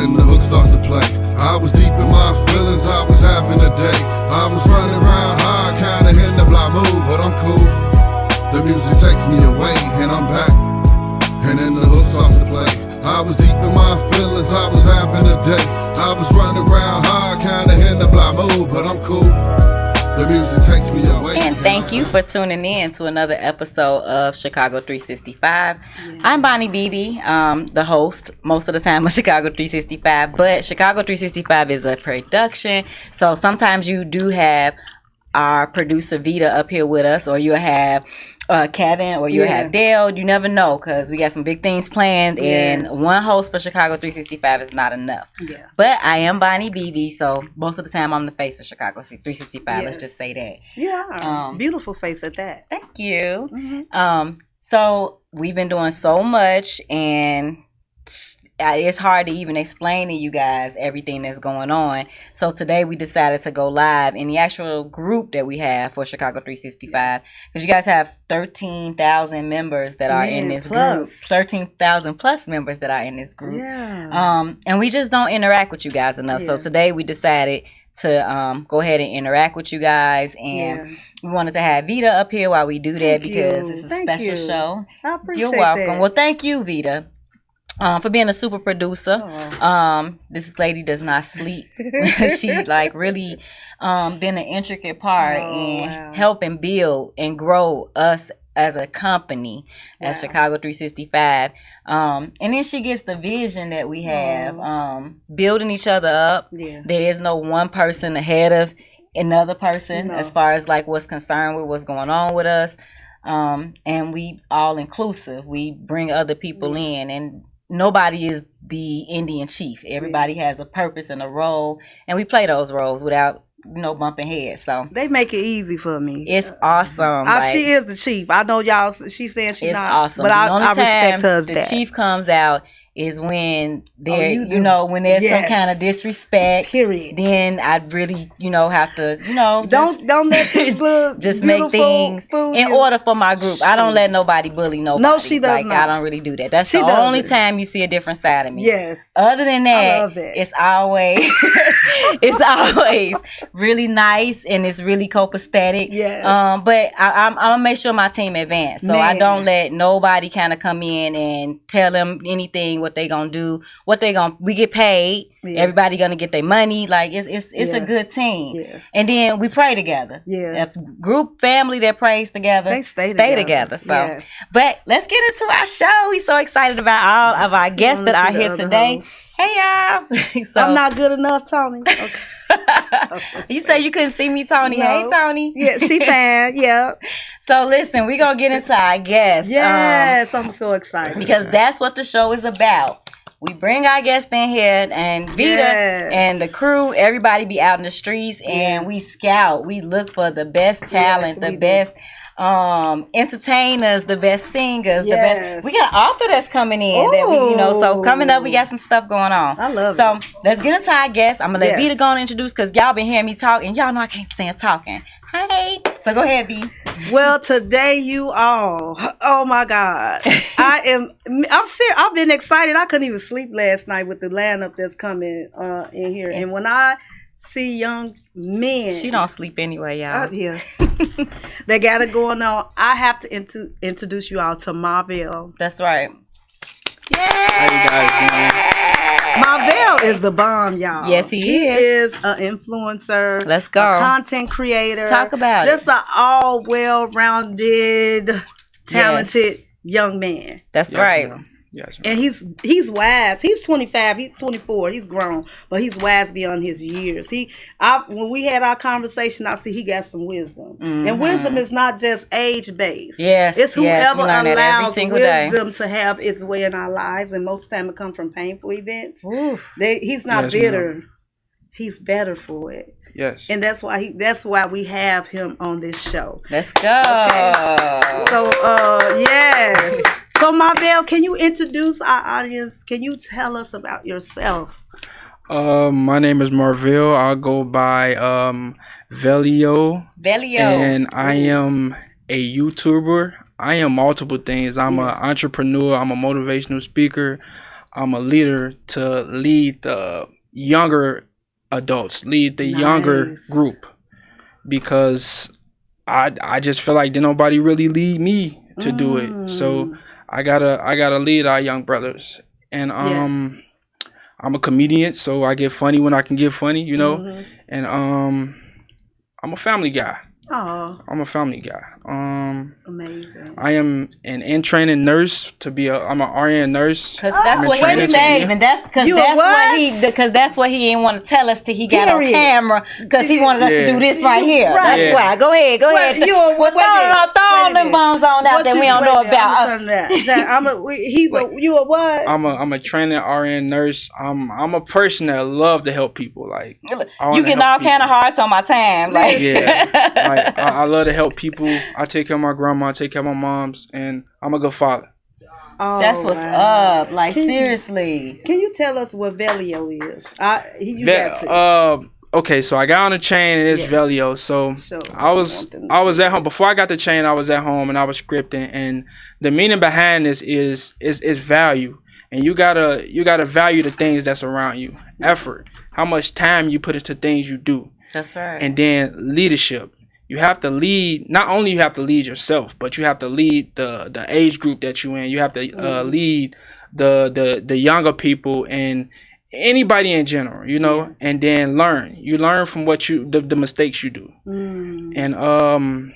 then the hook starts to play. I was deep in my feelings, I was having a day. I was running around high, kinda in the block mood, but I'm cool. The music takes me away, and I'm back. And then the hook starts to play. I was deep in my feelings, I was having a day. I was running around high, kinda in the block mood, but I'm cool. The music takes me away. And thank you for tuning in to another episode of Chicago 365. Yes. I'm Bonnie Bebe, the host most of the time of Chicago 365, but Chicago 365 is a production, so sometimes you do have our producer Vita up here with us, or you'll have Kevin, or you'll have Dale. You never know, because we got some big things planned, and one host for Chicago 365 is not enough. Yeah. But I am Bonnie Bebe, so most of the time I'm the face of Chicago 365. Let's just say that. Yeah, beautiful face at that. Thank you. Mm-hmm. So we've been doing so much, and it's hard to even explain to you guys everything that's going on. So today we decided to go live in the actual group that we have for Chicago 365, because you guys have 13,000 members that are in this group. 13,000 plus members that are in this group. Yeah. And we just don't interact with you guys enough. So today we decided to go ahead and interact with you guys, and we wanted to have Vita up here while we do that, because it's a special show. I appreciate You're welcome. That. Well, thank you, Vita. For being a super producer. This lady does not sleep. She really been an intricate part in helping build and grow us as a company at Chicago 365. And then she gets the vision that we have, building each other up. There is no one person ahead of another person as far as like what's concerned with what's going on with us. And we all inclusive. We bring other people in, and nobody is the Indian chief. Everybody has a purpose and a role, and we play those roles without bumping heads. So they make it easy for me. It's awesome. She is the chief. I know y'all. She said she's it's not. Awesome. But I respect her as the that. chief comes out is when there, when there's some kind of disrespect. Period. Then I'd really, have to, don't let this look just make things in order for my group. I don't let nobody bully nobody. No, she does not. I don't really do that. That's the only time you see a different side of me. Yes. Other than that, it's always really nice, and it's really copacetic. Yes. But I'm gonna make sure my team advance, so I don't let nobody kind of come in and tell them anything. What they gonna do? We get paid. Everybody gonna get their money. Like it's a good team. And then we pray together. A group family that prays together, they stay together. So, but let's get into our show. We're so excited about all of our guests that are here today. Hey y'all. So, I'm not good enough, Tony. Okay. You say you couldn't see me, Tony. No. Hey, Tony. Yeah, she fan. Yeah. So listen, we're gonna get into our guests. Yes, I'm so excited because that's what the show is about. We bring our guests in here, and Vita and the crew, everybody be out in the streets, and we scout. We look for the best talent, the best entertainers, the best singers, the best. We got an author that's coming in that we, so coming up, we got some stuff going on. I love it. So let's get into our guests. I'm gonna let Vita go and introduce, because y'all been hearing me talk, and y'all know I can't stand talking. Hey, so go ahead, V. Well, today you all, oh my God, I'm serious. I've been excited. I couldn't even sleep last night with the lineup that's coming in here, and when I see young men, she don't sleep anyway, y'all. They got it going on. I have to introduce you all to Marvell. That's right. Yeah. How you guys doing? Marvell is the bomb, y'all. Yes, he is an influencer. Let's go. A content creator. Talk about just an all well-rounded, talented young man. That's right. Yes, and he's wise. He's 25. He's 24. He's grown, but he's wise beyond his years. When we had our conversation, I see he got some wisdom, and wisdom is not just age based. Yes, it's whoever allows wisdom day. To have its way in our lives, and most of the time it comes from painful events. He's not yes, bitter. Ma'am. He's better for it. Yes. And that's why we have him on this show. Let's go. Okay. So yes. So Marvell, can you introduce our audience? Can you tell us about yourself? My name is Marvell. I go by Vellio. And I am a YouTuber. I am multiple things. I'm an entrepreneur. I'm a motivational speaker. I'm a leader to lead the younger adults, lead the younger group, because I just feel like nobody really lead me to do it. So I gotta lead our young brothers. And I'm a comedian, so I get funny when I can get funny, you know. And I'm a family guy. Oh, I'm a family guy. amazing. I am an in-training nurse I'm an RN nurse. Cause that's what he said, and that's what he didn't want to tell us till he got on camera. Cause he wanted us to do this right here. Right. That's why. Go ahead. Throw them bombs on out that we don't know about. You a what? I'm a training RN nurse. I'm a person that love to help people. Like you getting all kind of hearts on my time. Like I love to help people. I take care of my grandma, I take care of my moms, and I'm a good father. Oh, that's what's up. Like, seriously. Can you tell us what Vellio is? Okay, so I got on the chain and it's Vellio. So I was at home before I got the chain. I was at home and I was scripting, and the meaning behind this is value, and you gotta value the things that's around you. Effort, how much time you put into things you do. That's right. And then leadership. You have to lead. Not only you have to lead yourself, but you have to lead the age group that you're in. You have to lead the younger people and anybody in general, you know. And then learn. You learn from what the mistakes you do. And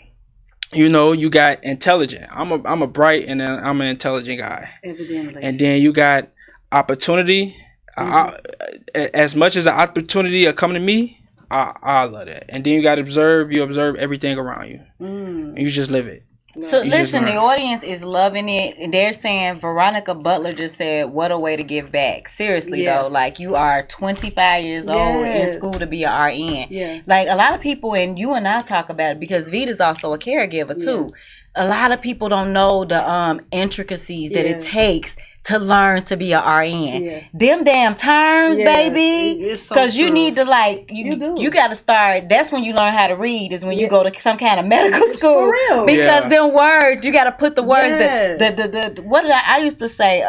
you know, you got intelligent. I'm a bright and I'm an intelligent guy. Evidently. And then you got opportunity. As much as the opportunity are coming to me, I love that. And then you got to observe. You observe everything around you. And you just live it. So listen, the audience is loving it. And they're saying, Veronica Butler just said, what a way to give back. Seriously, though. Like, you are 25 years old in school to be an RN. Like, a lot of people, and you and I talk about it, because Vita's also a caregiver, too. A lot of people don't know the intricacies that it takes to learn to be a RN. Them damn terms, baby. Because you need to, like, you got to start. That's when you learn how to read, is when you go to some kind of medical school. For real. Because them words, you got to put the words that what did I used to say?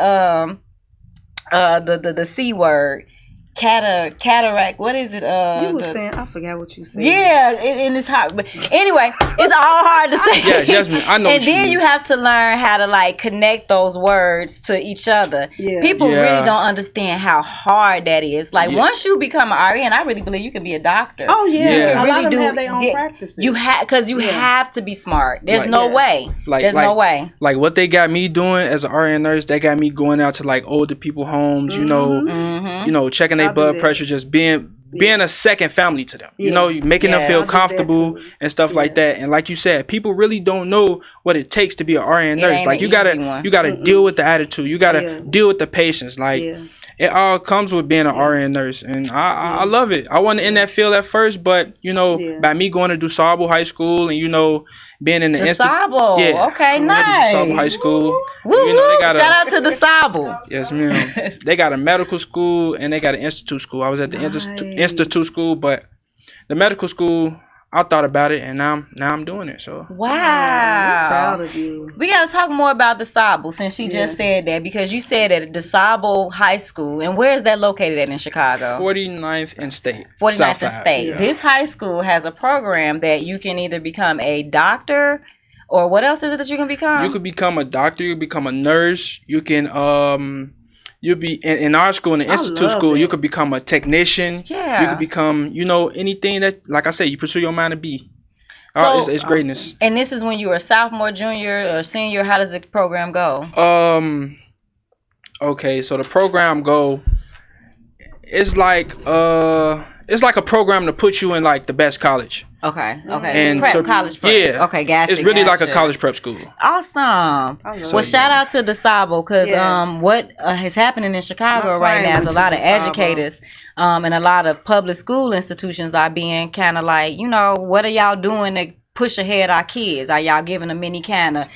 The C word. Cataract. What is it? You were saying. I forgot what you said. Yeah, and it's hard. But anyway, it's all hard to say. Yeah, Jasmine, I know. And then you have to learn how to like connect those words to each other. People really don't understand how hard that is. Like once you become an RN, I really believe you can be a doctor. Oh yeah, a lot of them have their their own practices. You have to be smart. There's no way. There's no way. Like what they got me doing as an RN nurse, they got me going out to like older people homes. You know, checking their blood pressure, just being a second family to them. You know, making them feel comfortable and stuff like that. And like you said, people really don't know what it takes to be an RN nurse. Like you gotta deal with the attitude. You gotta deal with the patients. Like it all comes with being an RN nurse, and I love it. I wasn't in that field at first, but you know, by me going to DuSable High School and you know being in the DuSable, okay, nice. DuSable High School. Woo, you know, shout out to DuSable. Yes, ma'am. They got a medical school and they got an institute school. I was at the institute school, but the medical school, I thought about it, and now I'm doing it. So wow, I'm proud of you. We gotta talk more about DuSable since she just said that, because you said at DuSable High School, and where is that located at in Chicago? 49th and State. 49th and State. Yeah. This high school has a program that you can either become a doctor, or what else is it that you can become? You could become a doctor. You could become a nurse. You can you'll be in our school, in the institute school, you could become a technician. Yeah. You could become, you know, anything that, like I said, you pursue your mind to be. So, it's greatness. And this is when you were a sophomore, junior, or senior. How does the program go? Okay, so the program go, it's like a program to put you in like the best college. Okay. And college prep. Yeah. Okay, gotcha. It's really like a college prep school. Awesome. Well, shout out to DuSable, because what is happening in Chicago right now is a lot of educators and a lot of public school institutions are being kind of like, you know, what are y'all doing to push ahead our kids? Are y'all giving them any kind of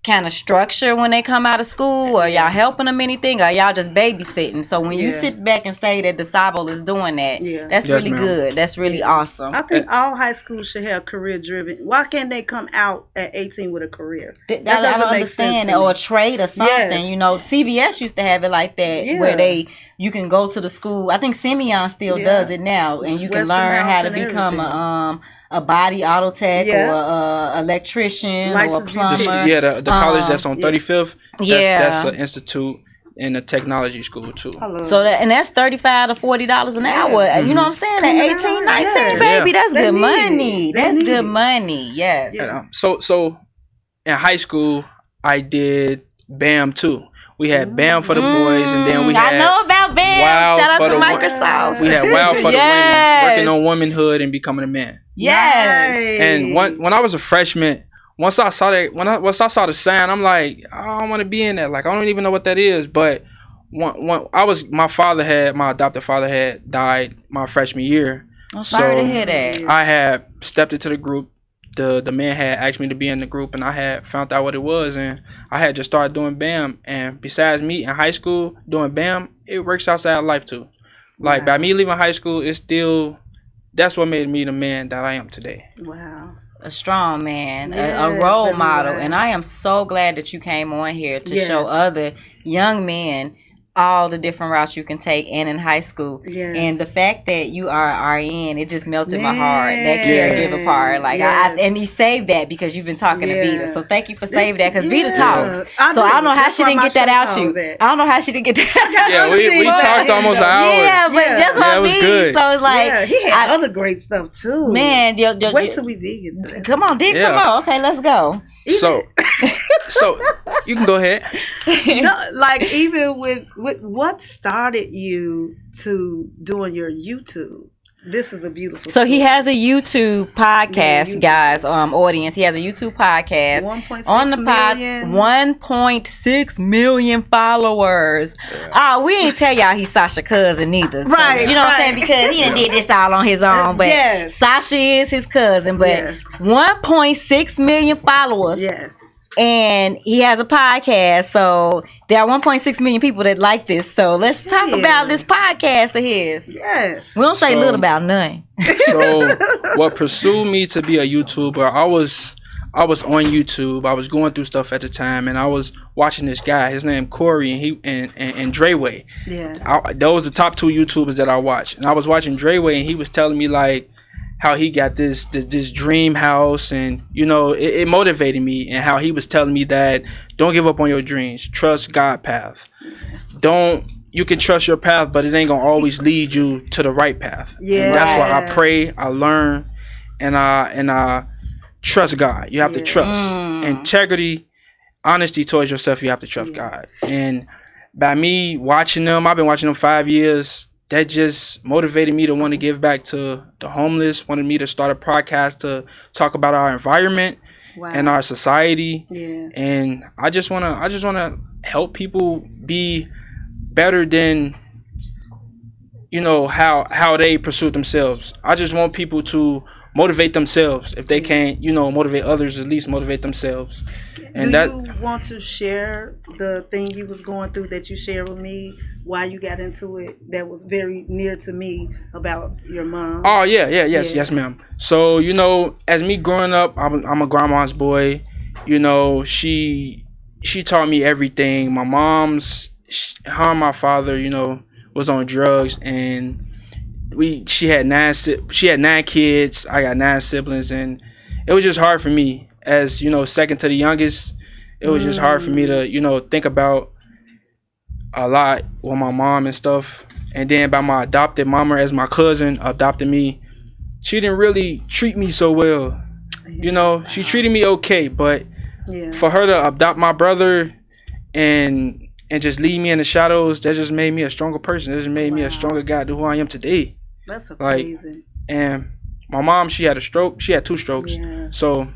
kind of structure when they come out of school, or y'all helping them anything, or y'all just babysitting? So when you sit back and say that DeSable is doing that, that's really good. That's really awesome. I think all high schools should have career driven. Why can't they come out at 18 with a career? I don't understand that, or a trade or something. You know, CVS used to have it like that, where you can go to the school. I think Simeon still does it now, and you can learn how to become a body auto tech or a electrician or a plumber. The college that's on 35th. That's an institute and a technology school too. So that's $35 to $40 an hour. You know what I'm saying? At 18, 19, baby, that's good money. That's good money. Yes. So in high school, I did BAM too. We had BAM for the boys, and then we had I know about BAM. Wow Shout out to Microsoft. We had WOW for the women, working on womanhood and becoming a man. Yes. And when I was a freshman, once I saw the sign, I'm like, I don't want to be in that. Like, I don't even know what that is. But my adopted father had died my freshman year. I'm sorry to hear that. I had stepped into the group. The man had asked me to be in the group, and I had found out what it was, and I had just started doing BAM. And besides me in high school doing BAM, it works outside of life too. Like, by me leaving high school, that's what made me the man that I am today. Wow. A strong man, a role model. And I am so glad that you came on here to show other young men all the different routes you can take, and in high school. And the fact that you are RN, it just melted my heart. That caregiver part. Like, and you saved that because you've been talking to Vita. So thank you for saving that, because Vita talks. I don't know how she didn't get that out you. I don't know how she didn't get that out. We talked almost an hour. Yeah, but just what I mean. Good. So it's like, he had other great stuff too. Man, wait till we dig into that. Come on, dig some more. Okay, let's go. So you can go ahead. No, like, even with what started you to doing your YouTube? This is a beautiful So he has a YouTube podcast, guys, audience. He has a YouTube podcast. 1.6 million followers. We ain't tell y'all he's Sasha cousin either. Right. So, you know what I'm saying? Because he done did this all on his own. But Sasha is his cousin. But 1.6 million followers. Yes. And he has a podcast, so there are 1.6 million people that like this. So let's talk about this podcast of his. Yes. We don't say little about none. So what pursued me to be a YouTuber, I was on YouTube. I was going through stuff at the time, and I was watching this guy. His name Corey, and he and Dreyway. Those are the top two YouTubers that I watch. And I was watching Dreyway, and he was telling me like how he got this dream house, and you know, it motivated me. And how he was telling me that don't give up on your dreams, trust God path. You can trust your path, but it ain't gonna always lead you to the right path. And that's why I pray, I learn, and I trust God. You have to trust integrity, honesty towards yourself. You have to trust God. And by me watching them, I've been watching them 5 years. That just motivated me to want to give back to the homeless, wanted me to start a podcast to talk about our environment and our society. And I just wanna help people be better than, you know, how they pursue themselves. I just want people to motivate themselves. If they can't, you know, motivate others, at least motivate themselves. And Do you want to share the thing you was going through that you shared with me, why you got into it, that was very near to me, about your mom? Oh yes ma'am. So, you know, as me growing up, I'm a grandma's boy. You know, she taught me everything. My mom's, her and my father, you know, was on drugs, and she had 9 kids. I got 9 siblings, and it was just hard for me, as you know, second to the youngest. It was just hard for me to, you know, think about a lot with my mom and stuff. And then by my adopted mama, as my cousin adopted me, she didn't really treat me so well. You know, she treated me okay, but for her to adopt my brother and just leave me in the shadows, that just made me a stronger person. That just made me a stronger guy to who I am today. That's amazing. And my mom, she had a stroke. She had 2 strokes. So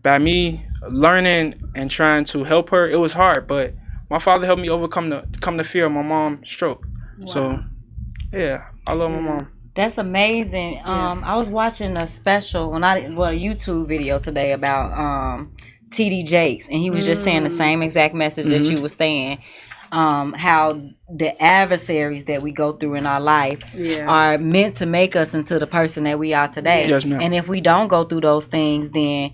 by me learning and trying to help her, it was hard, but my father helped me overcome the fear of my mom's stroke. So yeah, I love my mom. That's amazing. I was watching a special, a YouTube video today about TD Jakes, and he was just saying the same exact message that you were saying. How the adversaries that we go through in our life are meant to make us into the person that we are today. Yes, ma'am. And if we don't go through those things, then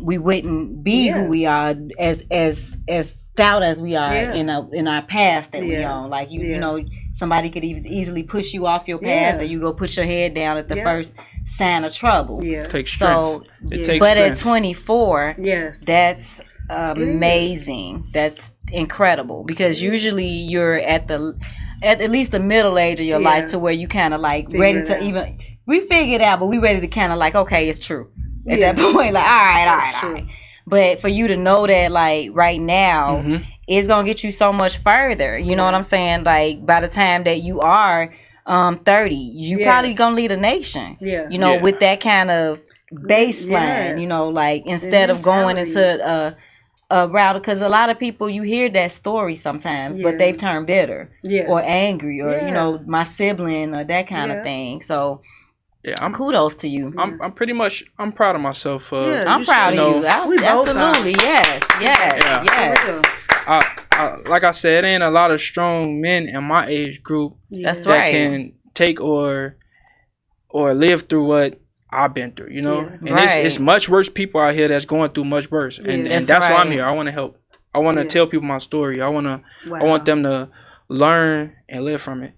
we wouldn't be who we are as stout as we are in our past that we on. Like you know, somebody could even easily push you off your path, or you go put your head down at the first sign of trouble. It takes strength. But at 24, that's amazing. That's incredible, because usually you're at least the middle age of your life to where you kind of like ready to even we figured out, but we ready to kind of like, okay, it's true at that point. Like, all right. But for you to know that, like right now, it's gonna get you so much further. You know what I'm saying? Like by the time that you are 30, you probably gonna lead a nation. You know, with that kind of baseline. You know, like instead of going into a route, because a lot of people, you hear that story sometimes, but they've turned bitter or angry, or you know, my sibling or that kind of thing. So kudos to you. I'm pretty much, I'm proud of myself. I'm proud of you. Absolutely. Yes. Like I said, ain't a lot of strong men in my age group that can take or live through what I've been through, you know, and it's much worse people out here that's going through much worse, and that's why I'm here. I want to help. I want to tell people my story. I want them to learn and live from it.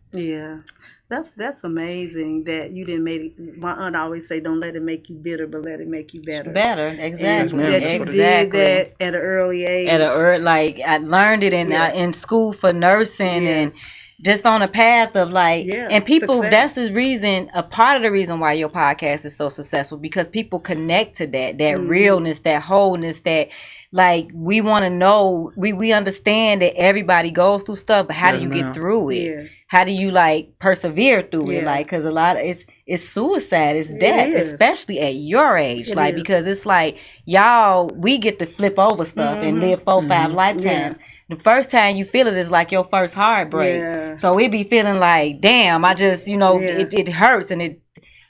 That's amazing that you didn't make it. My aunt always say, don't let it make you bitter, but let it make you better. Exactly. And that you did that at an early age. Like I learned it in school for nursing and just on a path of like, and people, success. That's the reason, a part of the reason why your podcast is so successful, because people connect to that realness, that wholeness, that like we want to know, we understand that everybody goes through stuff, but how do you get through it? How do you like persevere through it? Like, cause a lot of it's suicide, it's death, especially at your age. Because it's like, y'all, we get to flip over stuff and live 4-5 lifetimes. The first time you feel it is like your first heartbreak. So it be feeling like, damn, I just, you know, it hurts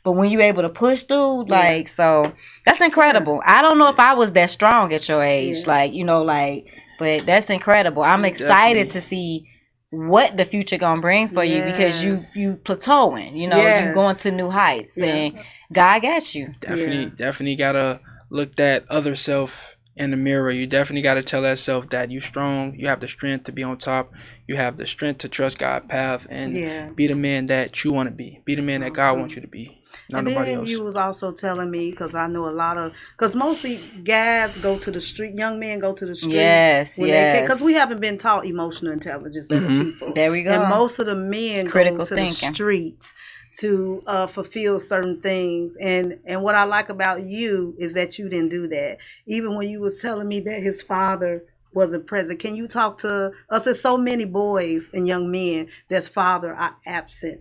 but when you able to push through, like, so that's incredible. I don't know if I was that strong at your age, like, you know, like, but that's incredible. I'm excited to see what the future gonna bring for you, because you plateauing, you know, you going to new heights, and God got you. Definitely gotta look that other self in the mirror. You definitely got to tell that self that you strong, you have the strength to be on top, you have the strength to trust God's path, and be the man that you want to be the man that God wants you to be, not nobody else. You was also telling me, because I know a lot of, because mostly guys go to the street, young men go to the street because we haven't been taught emotional intelligence as people. There we go. And most of the men go to the streets to fulfill certain things, and what I like about you is that you didn't do that. Even when you was telling me that his father wasn't present, can you talk to us? There's so many boys and young men that's father are absent.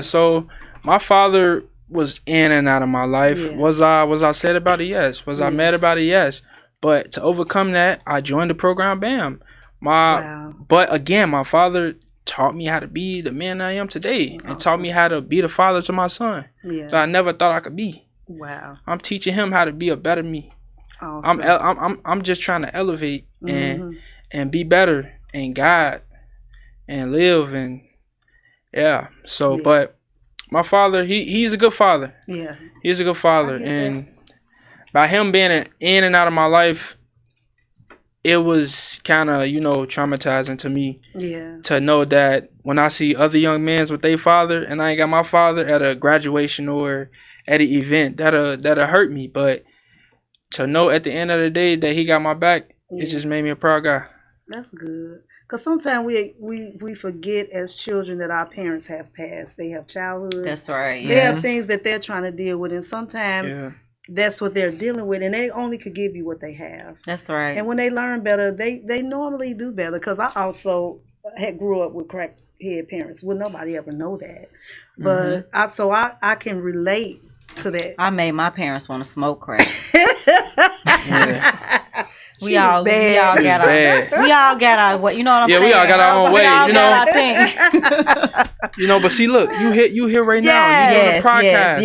So my father was in and out of my life. Was I sad about it? Yes. Was I mad about it? Yes. But to overcome that, I joined the program. Bam. But again, my father taught me how to be the man I am today, and taught me how to be the father to my son that I never thought I could be. I'm teaching him how to be a better me. I'm just trying to elevate and be better and guide and live, and but my father, he's a good father. He's a good father, and by him being in and out of my life, it was kind of, you know, traumatizing to me to know that when I see other young men with their father and I ain't got my father at a graduation or at an event, that'll hurt me. But to know at the end of the day that he got my back, it just made me a proud guy. That's good. Because sometimes we forget as children that our parents have passed. They have childhoods. That's right. They have things that they're trying to deal with, and sometimes that's what they're dealing with, and they only could give you what they have. That's right. And when they learn better, they normally do better. Because I also grew up with crackhead parents. Well, nobody ever know that, but I can relate to that. I made my parents want to smoke crack. We all got our what, you know what I'm saying? Yeah, we all got our own ways, you know. Got our thing. You know, but see, look, you here right now. You doing the podcast.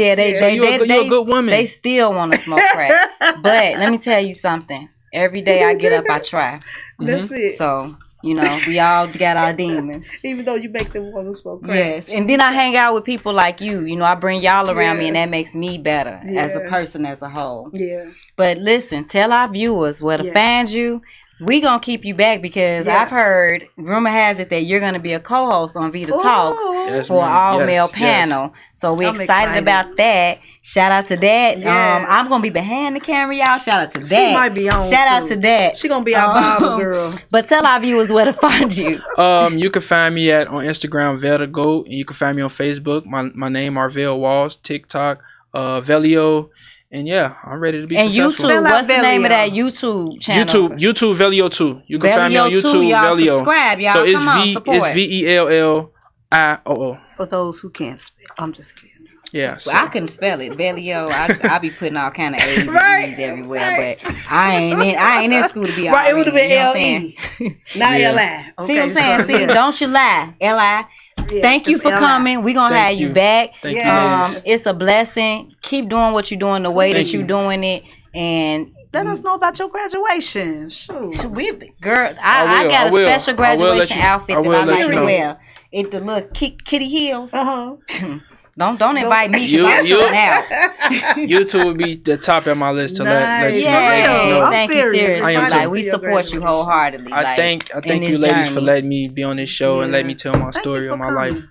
You're a good woman. They still want to smoke crack, but let me tell you something. Every day I get up, I try. That's it. So. You know, we all got our demons. Even though you make them want to smoke crack. Yes. And then I hang out with people like you. You know, I bring y'all around me and that makes me better as a person as a whole. Yeah. But listen, tell our viewers where to find you. We gonna keep you back because I've heard, rumor has it that you're gonna be a co-host on Vita Talks for an all-male panel. So we're excited about that. Shout out to that. I'm gonna be behind the camera, y'all. Shout out to that. She might be on. Shout out to that. She gonna be our Bible girl. But tell our viewers where to find you. You can find me on Instagram, Vellio, and you can find me on Facebook. My name Arvell Walls, TikTok, Vellio. And yeah, I'm ready to be successful. And YouTube, what's the name of that YouTube channel? YouTube Vellio 2. You can find me on YouTube, y'all Vellio. Subscribe, y'all. So support. it's VELLIOO. For those who can't spell, I'm just kidding. Yeah, so. I couldn't spell it. Vellio. I be putting all kind of A's and E's everywhere, but I ain't in school to be right. It would have been L-E, not L-I. Okay, see what I'm saying? See, don't you lie, L-I. Yeah, thank you for coming. We're gonna have you back. Thank you. It's a blessing. Keep doing what you're doing the way that you're doing it, and let us know about your graduation. Shoot, girl, I got a special graduation outfit that I like to wear. It the little kitty heels. Don't invite me. YouTube would be the top of my list to let you know. Thank you, seriously. Like, we support you wholeheartedly. I thank you ladies for letting me be on this show and let me tell my story of my life.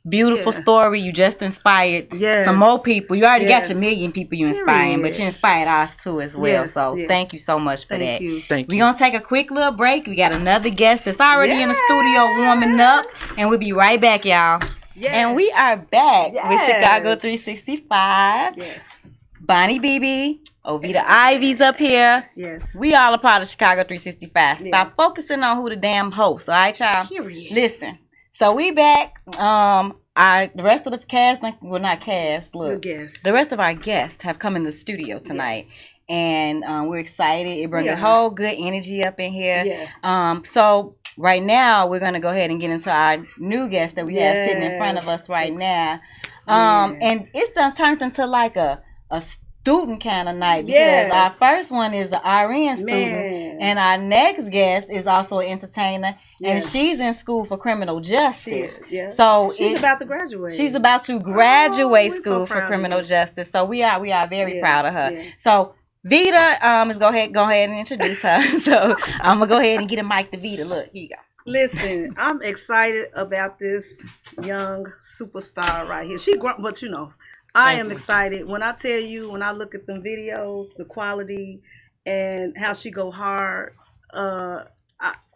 Beautiful story. You just inspired some more people. You already got your million people you inspiring, but you inspired us too as well. So thank you so much for that. Thank you. We're gonna take a quick little break. We got another guest that's already in the studio warming up, and we'll be right back, y'all. Yes. And we are back with Chicago 365. Yes. Bonnie Bebe. Ovita Ivy's up here. Yes. We all a part of Chicago 365. Stop focusing on who the damn host. All right, y'all? Period. Listen. So we back. The rest of the cast, well, not cast, look. The rest of our guests have come in the studio tonight. Yes. And we're excited. It brings a whole good energy up in here. Yeah. So right now, we're going to go ahead and get into our new guest that we have sitting in front of us right now. And it's done turned into like a student kind of night because our first one is an RN student and our next guest is also an entertainer and she's in school for criminal justice. So she's about to graduate. She's about to graduate school for criminal justice. So we are very proud of her. So Vita is go ahead and introduce her. So I'm gonna go ahead and get a mic to Vita. Look, here you go. Listen, I'm excited about this young superstar right here. But you know, I am excited when I tell you, when I look at them videos, the quality and how she go hard.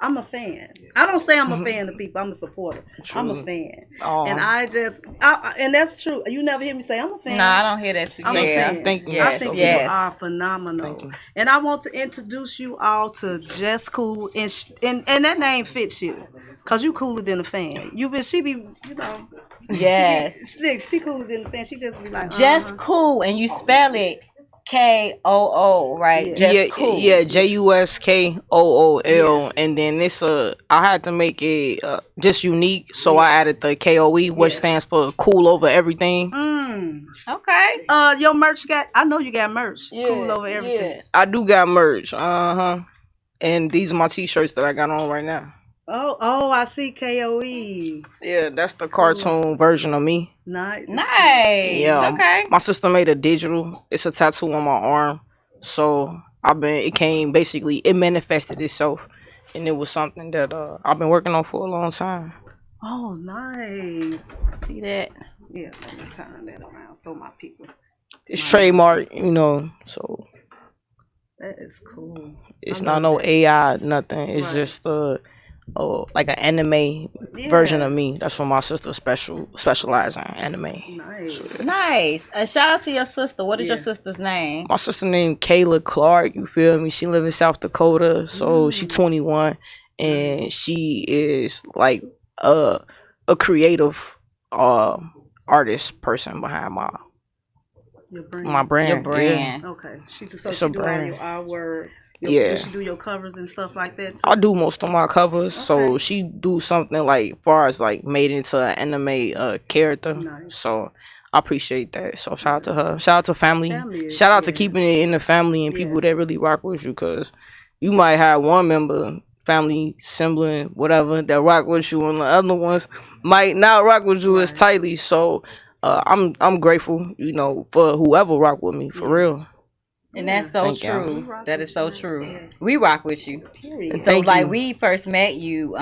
I'm a fan. I don't say I'm a fan of people. I'm a supporter. True. I'm a fan. Aww. And and that's true. You never hear me say I'm a fan. No, I don't hear that too. I'm a fan. Thank you. I think you are phenomenal. And I want to introduce you all to JusKool, and that name fits you, cause you cooler than a fan. She be, you know. Yes. She cooler than a fan. She just be like JusKool, and you spell it KOO, right? JusKool. Yeah, JusKool, and then I had to make it just unique, so I added the KOE, which stands for cool over everything. Okay. Your merch I know you got merch. Cool over everything. Yeah. I do got merch. And these are my t-shirts that I got on right now. Oh, I see KOE. Yeah, that's the cartoon version of me. Nice. Yeah. Okay. My sister made a digital. It's a tattoo on my arm. So it manifested itself. And it was something that I've been working on for a long time. Oh, nice. See that? Yeah, let me turn that around so my people. It's trademark, so. That is cool. It's not no AI, nothing. It's just like an anime version of me. That's what my sister specializes in, anime. Nice. Shout out to your sister. What is your sister's name? My sister named Kayla Clark. You feel me? She live in South Dakota, so she's 21, and she is like a creative artist person behind my brand. Your brand. Okay. She's a brand. Your artwork. Does she do your covers and stuff like that too? I do most of my covers, so she do something like far as like made into an anime character. Nice. So I appreciate that. So shout out to her. Shout out to family. Shout out to keeping it in the family and people that really rock with you, because you might have one member, family, sibling, whatever, that rock with you, and the other ones might not rock with you as tightly. So I'm grateful, you know, for whoever rock with me, for real. And that's so true. That is so true. We rock with you. And So like we first met you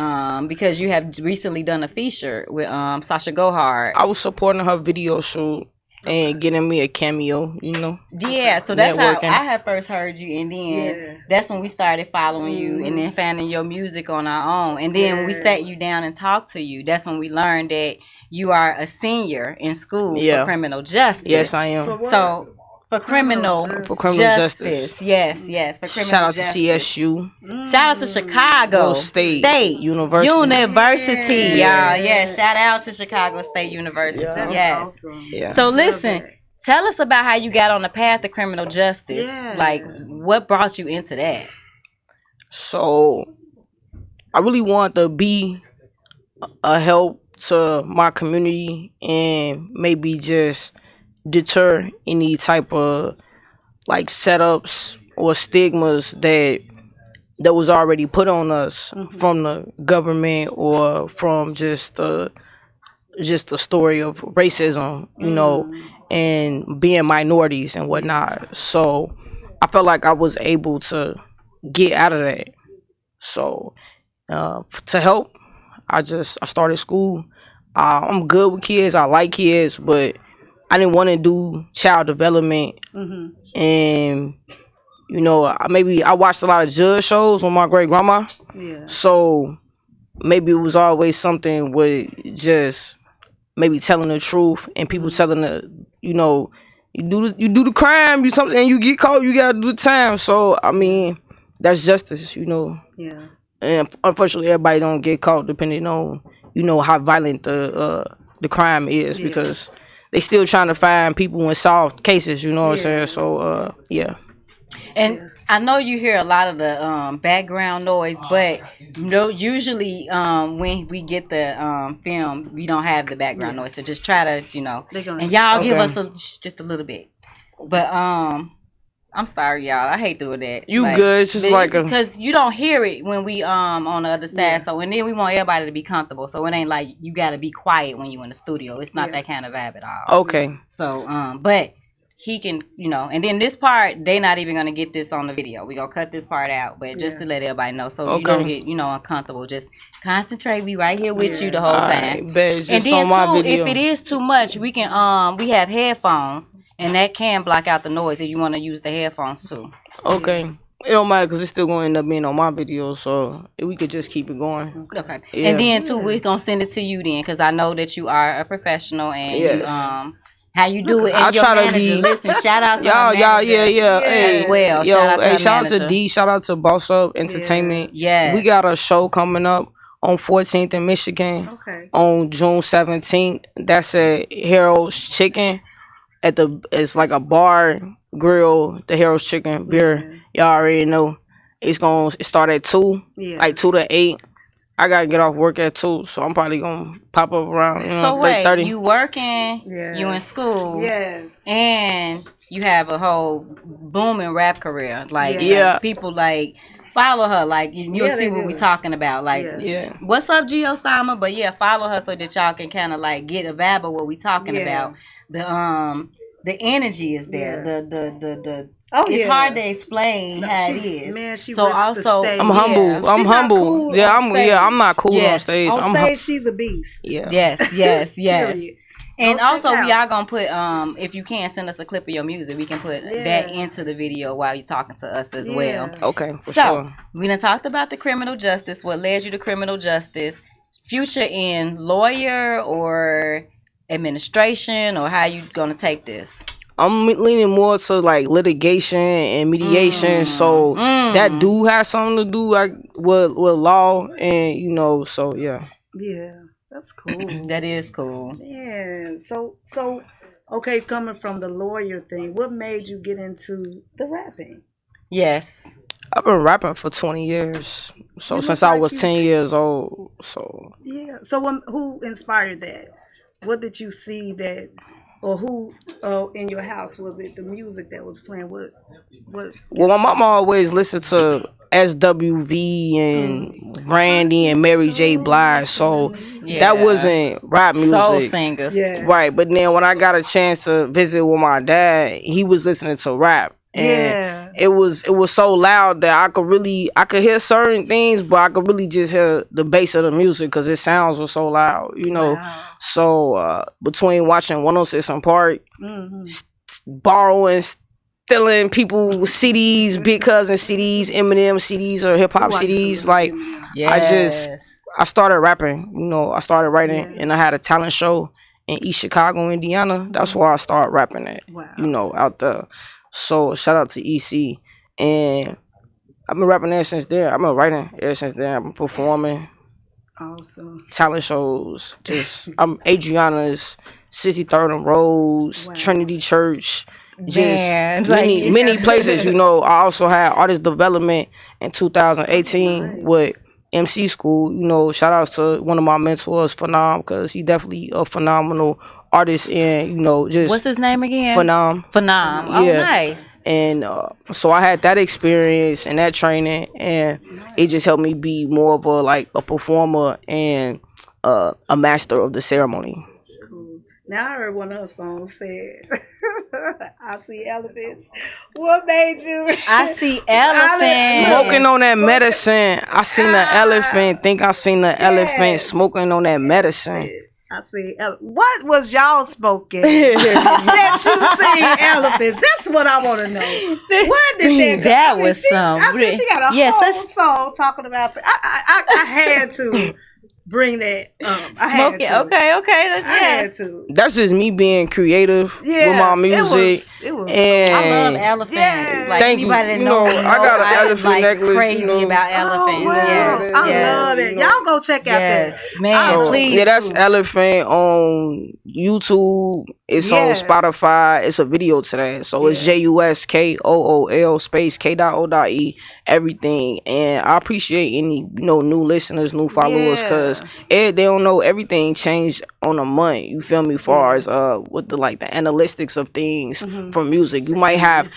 because you have recently done a feature with Sasha Gohard. I was supporting her video shoot and getting me a cameo, you know. Yeah, so that's how I had first heard you, and then that's when we started following you and then finding your music on our own. And then when we sat you down and talked to you, that's when we learned that you are a senior in school for criminal justice. Yes, I am. So for criminal justice. Yes, for criminal Shout out justice. to CSU. Shout out to Chicago State University. Y'all. Yeah, shout out to Chicago State University. Yes. Awesome. Yeah. So listen, tell us about how you got on the path of criminal justice. Yeah. Like, what brought you into that? So I really want to be a help to my community and maybe just deter any type of like setups or stigmas that was already put on us from the government or from just the story of racism, you know, and being minorities and whatnot. So I felt like I was able to get out of that. So to help, I started school. I'm good with kids. I like kids, but I didn't want to do child development. And you know, I watched a lot of judge shows with my great grandma. Yeah. So maybe it was always something with just maybe telling the truth and people telling the, you know, you do the crime, you something, and you get caught, you gotta do the time. So I mean, that's justice, you know. Yeah. And unfortunately, everybody don't get caught depending on, you know, how violent the crime is, because they still trying to find people and solve cases, you know what I'm saying? So And I know you hear a lot of the background noise, but usually when we get the film, we don't have the background noise. So just try to, you know, and y'all give us just a little bit. But I'm sorry, y'all. I hate doing that. You good? It's just like because you don't hear it when we on the other side. So and then we want everybody to be comfortable. So it ain't like you got to be quiet when you in the studio. It's not that kind of vibe at all. Okay. So but he can, you know, and then this part they not even gonna get this on the video. We gonna cut this part out, but just to let everybody know, so you don't get, you know, uncomfortable. Just concentrate. We right here with you the whole time. And then too, if it is too much, we can we have headphones. And that can block out the noise if you want to use the headphones too. Okay. It don't matter because it's still going to end up being on my video. So we could just keep it going. Okay. Yeah. And then too, we're going to send it to you then, because I know that you are a professional and you, how you do it. And I'll your try manager, to be. Listen, shout out to y'all, as well. Shout out to D. Shout out to Boss Up Entertainment. Yes. We got a show coming up on 14th in Michigan. Okay. On June 17th. That's at Harold's Chicken. It's like a bar grill, the Harold's Chicken beer. Y'all already know. It start at 2, like 2 to 8. I gotta get off work at 2, so I'm probably gonna pop up around, you know, so wait, 30. you working, you in school, and you have a whole booming rap career. Like, people like follow her, like you'll see what we talking about. Like, what's up, Geo Sama? But follow her so that y'all can kind of like get a vibe of what we talking about. The energy is there. It's hard to explain how it is. Man, she so works also, the stage. I'm humble. I'm humble. Cool I'm not cool on stage. On stage, she's a beast. Yes. And Go also, check we are gonna put if you can send us a clip of your music, we can put that into the video while you're talking to us as well. Okay, for so, sure. We done talked about the criminal justice. What led you to criminal justice? Future in lawyer or administration, or how you gonna take this? I'm leaning more to like litigation and mediation, so that do have something to do like with law, and you know, so yeah. That's cool. That is cool. Yeah. So okay, coming from the lawyer thing, what made you get into the rapping? Yes. I've been rapping for 20 years. So You since look I like was you- 10 years old. So Yeah. So who inspired that? What did you see that, or who in your house was it? The music that was playing. What? well, my mama always listened to SWV and Brandy and Mary J. Blige. So that wasn't rap music. Soul singers. Yeah. Right, but then when I got a chance to visit with my dad, he was listening to rap. And Yeah. it was so loud that I could hear certain things, but I could really just hear the bass of the music because it sounds was so loud, you know. Wow. So between watching 106 in Park, Mm-hmm. borrowing, stealing people CDs, Big Cousin CDs, Eminem CDs, or hip hop CDs, like Yes. I started rapping, you know. I started writing, and I had a talent show in East Chicago, Indiana. That's where I started rapping at, Wow. you know, out there. So shout out to EC, and I've been rapping there since then. I've been writing ever since then. I've been performing Awesome. talent shows. Just I'm Adriana's 63rd and Rose, Wow. Trinity Church. Just Man, like, many places, you know. I also had artist development in 2018 Nice. with MC School. You know, shout outs to one of my mentors, Phenom, because he definitely a phenomenal artist, and you know, just What's his name again? Phenom. Phenom. Oh, Yeah. nice. And so I had that experience and that training, and it just helped me be more of a performer and a master of the ceremony. Cool. Now I heard one of her songs said, "I see elephants." What made you? I see elephants. Smoking on that medicine. I seen the elephant. Think I seen the elephant smoking on that medicine. I see. What was y'all smoking that you seen elephants? That's what I want to know. Where did that go? That was some I said she got a yes, whole that's- song talking about. I had to bring that up. I had Smoking. to. Okay. That's I had to. That's just me being creative with my music. It was. And I love elephants. Yeah. Like Thank you. anybody that You knows, know, I got an I'm, elephant like, necklace, crazy you know. about elephants. Oh, wow. Yes, I yes. love it. Y'all go check out Yes, that. man. So, Please. yeah, that's do. Elephant on YouTube. It's Yes. on Spotify. It's a video to that. So it's JUSKOOL space K.O.E everything. And I appreciate any new listeners, new followers, because they don't know everything changed on a month. You feel me? Far as with the analytics of things from music, you might have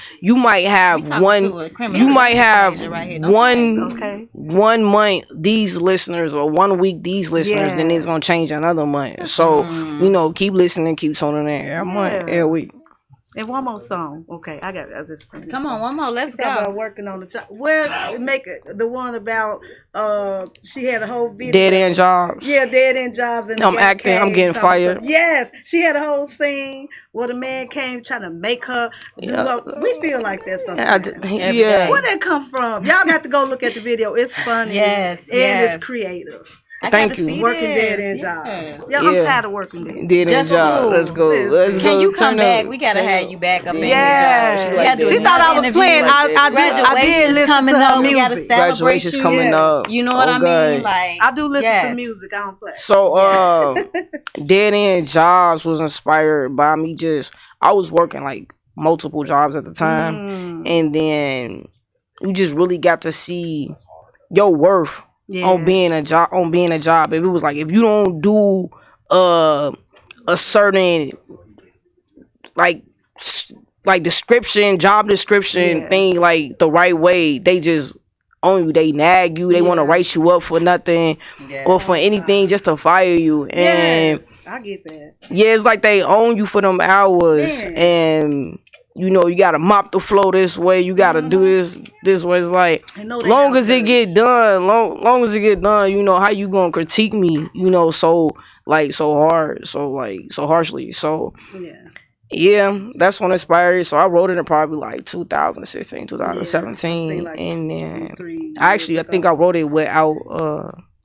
one month these listeners, or 1 week these listeners, then it's gonna change another month. So keep listening, keep tuning in every month, every week. And one more song. Okay, I just Come on, one more. Let's talk about go. working on the job. Where make it, the one about she had a whole video. Dead end jobs. Yeah, dead end jobs. And I'm acting. I'm getting fired. Yes, she had a whole scene where the man came trying to make her do we feel like that sometimes. Yeah. Where that come from? Y'all got to go look at the video. It's funny. Yes, and yes. it's creative. Thank you. Working dead end jobs. Yeah, I'm tired of working dead. Dead end jobs. Let's go. Let's Can go. you come Turn back? up. We gotta have you back up in Yeah, here. We gotta do she thought I was another playing. interview. I did Graduation's listen coming to her up. We gotta music. celebrate Graduation's you. coming up. You know what I Okay. mean? Like I do listen to yes. music. I don't play. So, Dead End Jobs was inspired by me. I was working multiple jobs at the time, and then you just really got to see your worth on being a job. If it was if you don't do a certain job description thing the right way, they just on you. They nag you. They want to write you up for nothing or for anything just to fire you. And I get that. yeah, it's they own you for them hours. And you gotta mop the floor this way. You gotta do this way. It's long as it get done, long as it get done, how you gonna critique me, so hard, so harshly. So yeah, that's what inspired it. So I wrote it in probably 2016, 2017. And then I think I wrote it without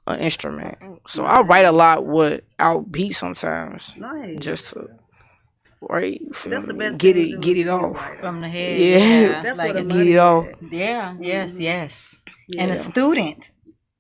an instrument. So I write a lot without beats sometimes. Nice. Just to That's the best get thing to it do off from the head. Yeah. That's like what it's- a get it off. Yeah, yes. Yeah. And a student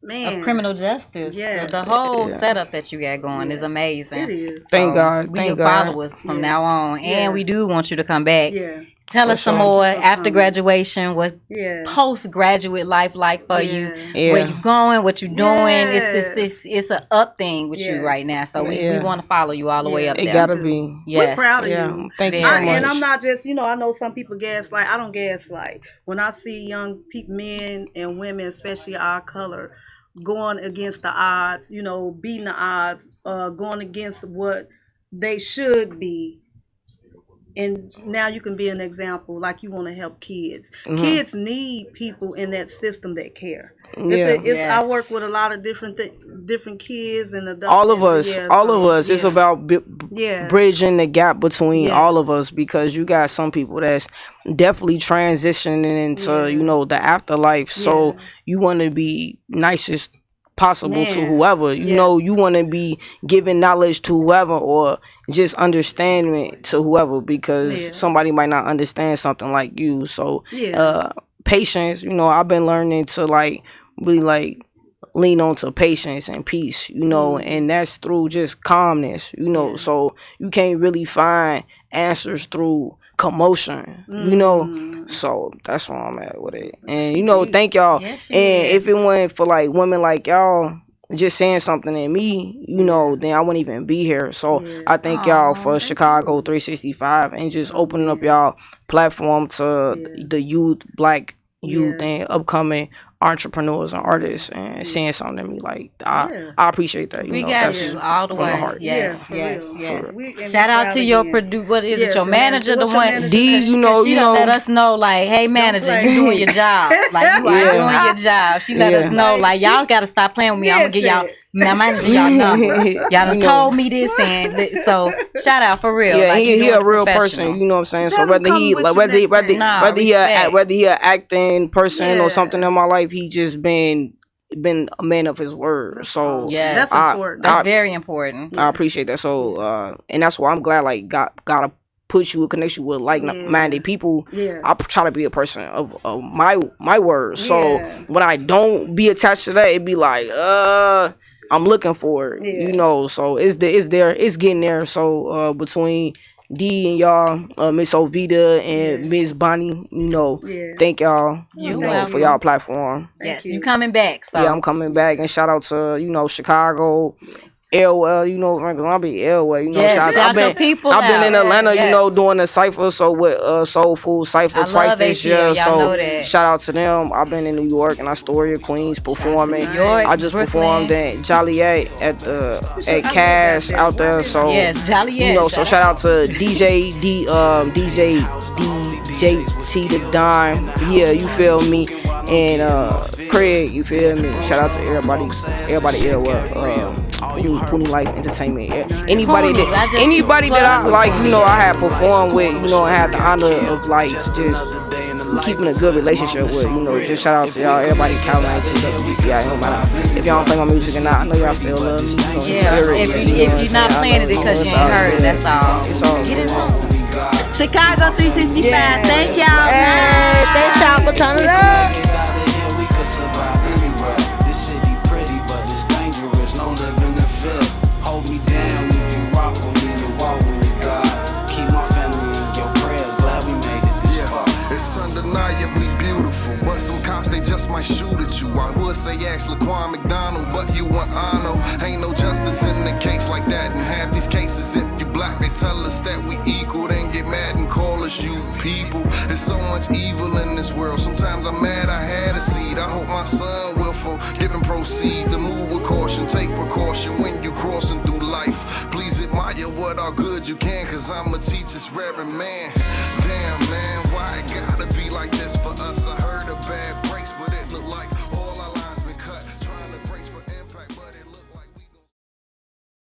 Man. of criminal justice. Yes. The whole Yeah. setup that you got going is amazing. It is. Thank God. We Thank your God. followers from now on, Yeah. and we do want you to come back Yeah. Tell us some more after graduation. What Yeah. postgraduate life like for you? Yeah. Where you going? What you doing? Yes. It's a up thing with you Yes. right now. So we Yeah. want to follow you all the way up It there. gotta be. We're Yes. proud of Yeah. you. Thank you Very so much. And I'm not just, I know some people gaslight. I don't gaslight. When I see young men and women, especially our color, going against the odds, beating the odds, going against what they should be. And now you can be an example, like you want to help kids. Kids need people in that system that care. Yeah. I work with a lot of different kids and adults. All of us, Yeah. It's about bridging the gap between all of us, because you got some people that's definitely transitioning into the afterlife. So you want to be nicest possible to whoever. You want to be giving knowledge to whoever, or just understanding to whoever, because somebody might not understand something like you. So patience, I've been learning to really lean on to patience and peace, and that's through just calmness, so you can't really find answers through commotion, so that's where I'm at with it. And thank y'all. Yes, And if it wasn't for women like y'all just saying something in me, then I wouldn't even be here. So I thank y'all for Chicago 365 and just opening up y'all platform to the youth, black youth, and upcoming entrepreneurs and artists, and saying something to me. I appreciate that. We got that's you all the from way. the heart. Yes. And Shout out to your what is it? Your manager, the one D. she done let us know, hey manager, you doing your job. You are doing your job. She let us know, y'all got to stop playing with me. I'm gonna give y'all my manager y'all number. Y'all done told me this, and so shout out for real. Yeah, he a real person. You know what I'm saying? So whether he a acting person or something in my life, he just been a man of his word. So that's important. That's very important. I appreciate that. So and that's why I'm glad gotta put you in connection with minded people. I try to be a person of my word. So when I don't be attached to that, it be I'm looking for it. So it's there, it's getting there. So between D and y'all, Miss Ovita and Miss Bonnie, thank y'all for y'all platform. Yes, you coming back. So I'm coming back, and shout out to Chicago, Airwell, I'll be Airwell, shout your people I've been in Atlanta, yes. Doing a cypher, so with Soul Food Cypher twice this year. So shout out to them. I've been in New York and Astoria, Queens, performing. I just performed in Joliet at Cash out there. So Joliet. So shout out to DJ T the Dime. Yeah, you feel me? And Craig, you feel me? Shout out to everybody Airwell, Pony Life Entertainment. Anybody that I had performed with, I had the honor of just keeping a good relationship with, just shout out to y'all, everybody Carolina TWCI. No matter if y'all don't play my music or not, I know y'all still love me. In spirit, if you're not playing it because you ain't heard it, that's all. It's all Get into it. Chicago 365. Thank y'all. Hey, thanks y'all for turning up. Might shoot at you. I would say ask Laquan McDonald, but you want Arno. Ain't no justice in the case like that. In half these cases, if you black, they tell us that we equal, then get mad and call us you people. There's so much evil in this world. Sometimes I'm mad I had a seed. I hope my son will forgive and proceed to move with caution. Take precaution when you crossing through life. Please admire what all good you can, cause I'm a teacher's reverend man. Damn man, why it gotta be like this for us? I heard